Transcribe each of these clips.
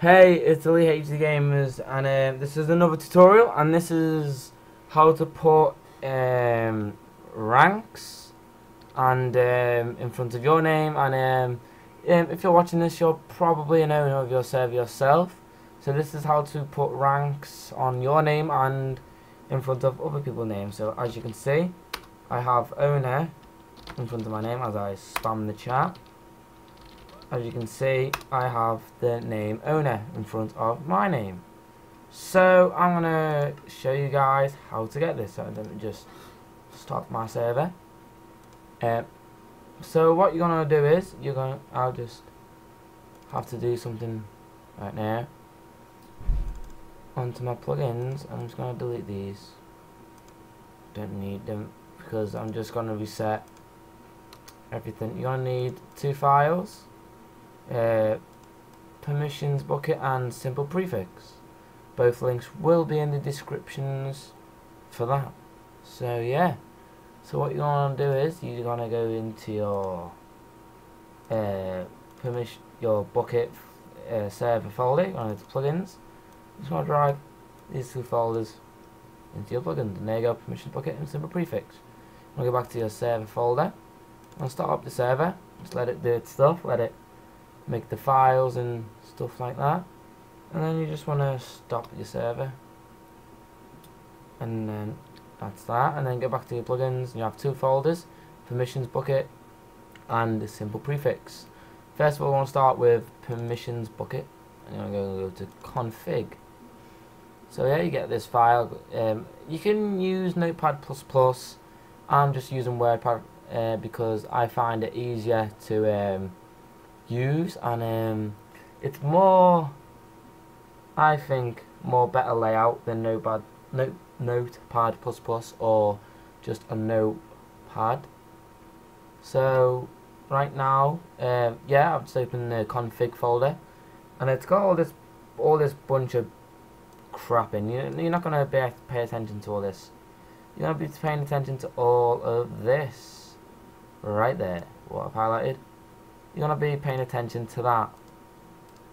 Hey, it's Elite HD Gamers, and this is another tutorial, and this is how to put ranks and in front of your name, and if you're watching this, you're probably an owner of your server yourself. So this is how to put ranks on your name and in front of other people's names. So as you can see, I have owner in front of my name as I spam the chat. As you can see, I have the name owner in front of my name. So I'm gonna show you guys how to get this. So let me just start my server. So what you're gonna do is I'll just have to do something right now. Onto my plugins, I'm just gonna delete these. Don't need them because I'm just gonna reset everything. You're gonna need two files. PermissionsBukkit and SimplePrefix. Both links will be in the descriptions for that. So yeah. So what you're gonna do is you're gonna go into your Bukkit server folder. You're gonna go to plugins. Just want to drag these two folders into your plugins. And there you go, PermissionsBukkit and SimplePrefix. I'm gonna go back to your server folder. I'll start up the server. Just let it do its stuff. Let it make the files and stuff like that, and then you just want to stop your server, and then that's that, and then go back to your plugins and you have two folders, PermissionsBukkit and SimplePrefix. First of all, I want to start with PermissionsBukkit, and I'm going to go to config. So yeah, you get this file. You can use Notepad++. I'm just using WordPad because I find it easier to use, and it's more, I think, more better layout than Notepad++ or just a Notepad. So right now, yeah, I've just opened the config folder, and it's got all this bunch of crap in. You're not gonna pay attention to all this. You're gonna be paying attention to all of this right there. What I've highlighted. You're going to be paying attention to that.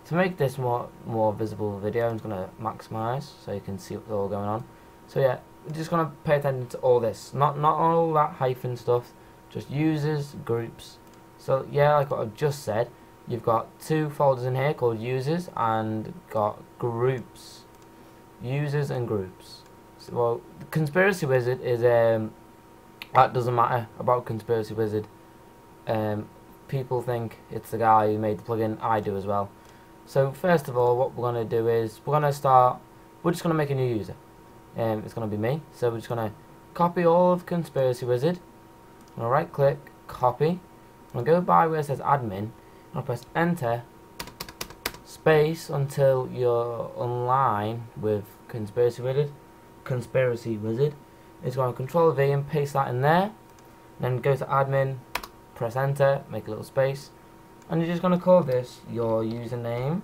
To make this more visible video, I'm just going to maximize so you can see what's all going on. So yeah, we're just going to pay attention to all this. Not all that hyphen stuff, just users, groups. So yeah, like what I've just said, you've got two folders in here called users and got groups. Users and groups. So, well, the Conspiracy Wizard is, that doesn't matter about Conspiracy Wizard. People think it's the guy who made the plugin. I do as well. So first of all, what we're going to do is we're just going to make a new user. It's going to be me. So we're just going to copy all of Conspiracy Wizard. I'm going to right click, copy. I'm going to go by where it says admin. I'm going to press enter, space until you're online with Conspiracy Wizard. It's going to control V and paste that in there. Then go to admin. Press enter, make a little space, and you're just going to call this your username.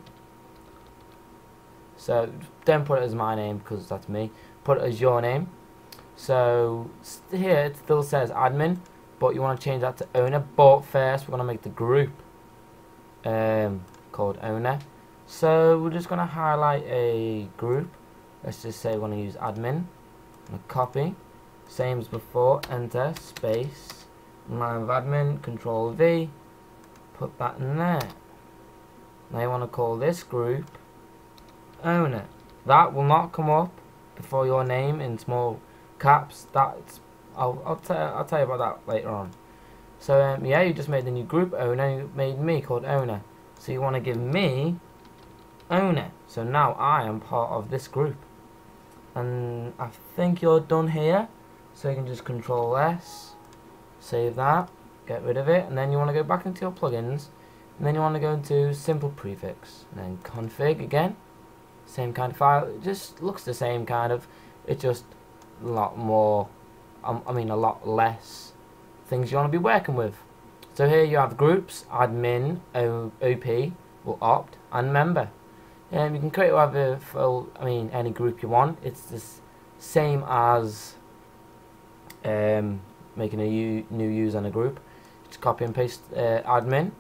So don't put it as my name because that's me. Put it as your name. So here it still says admin, but you want to change that to owner. But first we're going to make the group called owner. So we're just going to highlight a group. Let's just say we want to use admin. I'm going to copy, same as before, enter, space. Line of admin, control V, put that in there. Now you want to call this group owner. That will not come up before your name in small caps. That's I'll tell you about that later on. So yeah, you just made the new group owner. You made me called owner. So you want to give me owner. So now I am part of this group. And I think you're done here. So you can just control S. Save that, get rid of it, and then you want to go back into your plugins, and then you want to go into SimplePrefix, and then config again, same kind of file. It just looks the same kind of, it's just a lot more, a lot less things you want to be working with. So here you have groups, admin, OP, or opt, and member. You can create whatever any group you want. It's the same as making a new user and a group. Just copy and paste admin.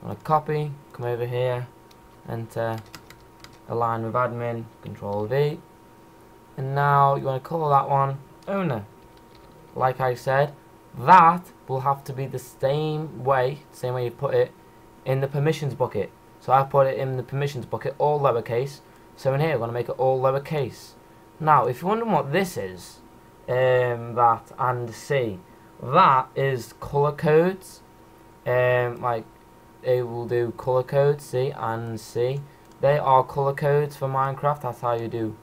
I'm going to copy, come over here, enter, align with admin, Control V, and now you want to call that one owner. Like I said, that will have to be the same way you put it in the permissions bucket. So I put it in the permissions bucket all lowercase. So in here we're going to make it all lowercase. Now if you're wondering what this is, that and C, that is color codes. Like it will do color codes, C and C. They are color codes for Minecraft. That's how you do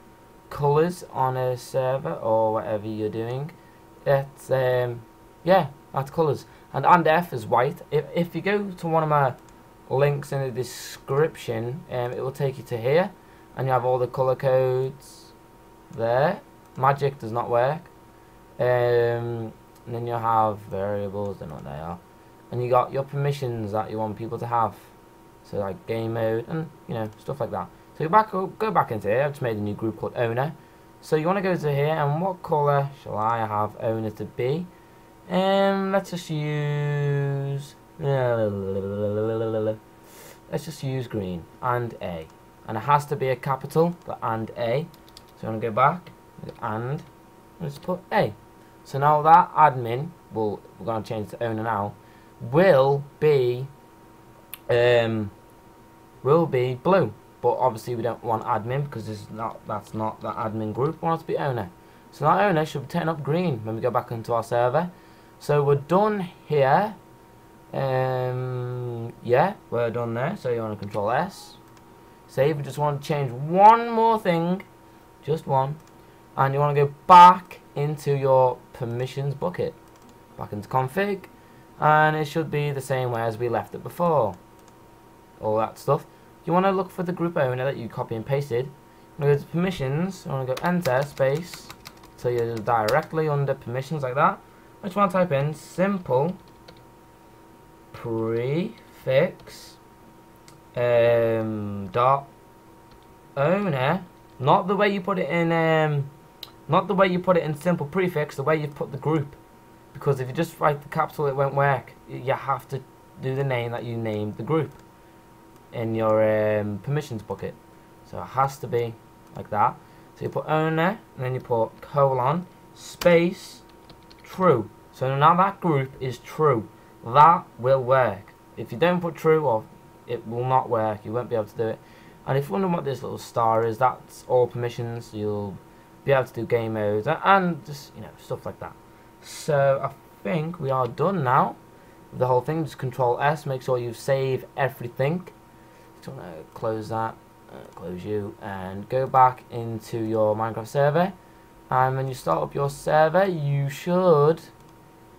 colors on a server or whatever you're doing. It's yeah, that's colors. And F is white. If you go to one of my links in the description, it will take you to here, and you have all the color codes there. Magic does not work. And then you have variables, don't know what they are, and you got your permissions that you want people to have. So like game mode and stuff like that. So go back into here. I've just made a new group called owner. So you want to go to here, and what color shall I have owner to be? Let's just use green and A, and it has to be a capital, the and A. So I'm gonna go back and let's put A. So now that admin we're gonna change to owner now will be blue. But obviously we don't want admin because that's not the admin group. We want it to be owner. So that owner should turn up green when we go back into our server. So we're done here. Yeah, we're done there. So you want to Control S. Save. We just want to change one more thing, just one, and you want to go back into your permissions bucket, back into config, and it should be the same way as we left it before. All that stuff. You want to look for the group owner that you copy and pasted. You want to go to permissions. You want to go enter space, so you're directly under permissions like that. I just want to type in SimplePrefix dot owner. Not the way you put it in SimplePrefix. The way you put the group. Because if you just write the capital, it won't work. You have to do the name that you named the group in your permissions bucket. So it has to be like that. So you put owner, and then you put colon space true. So now that group is true. That will work. If you don't put true, or it will not work. You won't be able to do it. And if you wonder what this little star is, that's all permissions. You'll be able to do game modes and just stuff like that. So I think we are done now with the whole thing. Just Control S. Make sure you save everything. So I'm gonna close that. Close you and go back into your Minecraft server. And when you start up your server, you should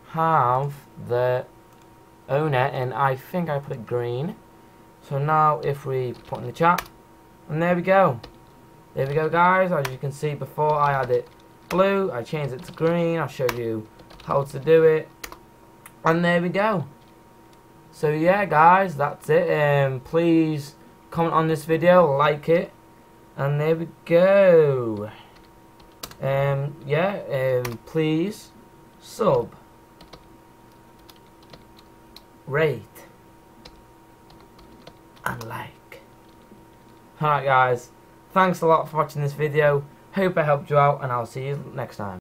have the owner, and I think I put it green. So now if we put in the chat, and there we go guys. As you can see, before I had it blue, I changed it to green. I'll show you how to do it, and there we go. So yeah guys, that's it. Please comment on this video, like it, and there we go. Please sub, rate, and like. Alright guys, thanks a lot for watching this video. Hope I helped you out, and I'll see you next time.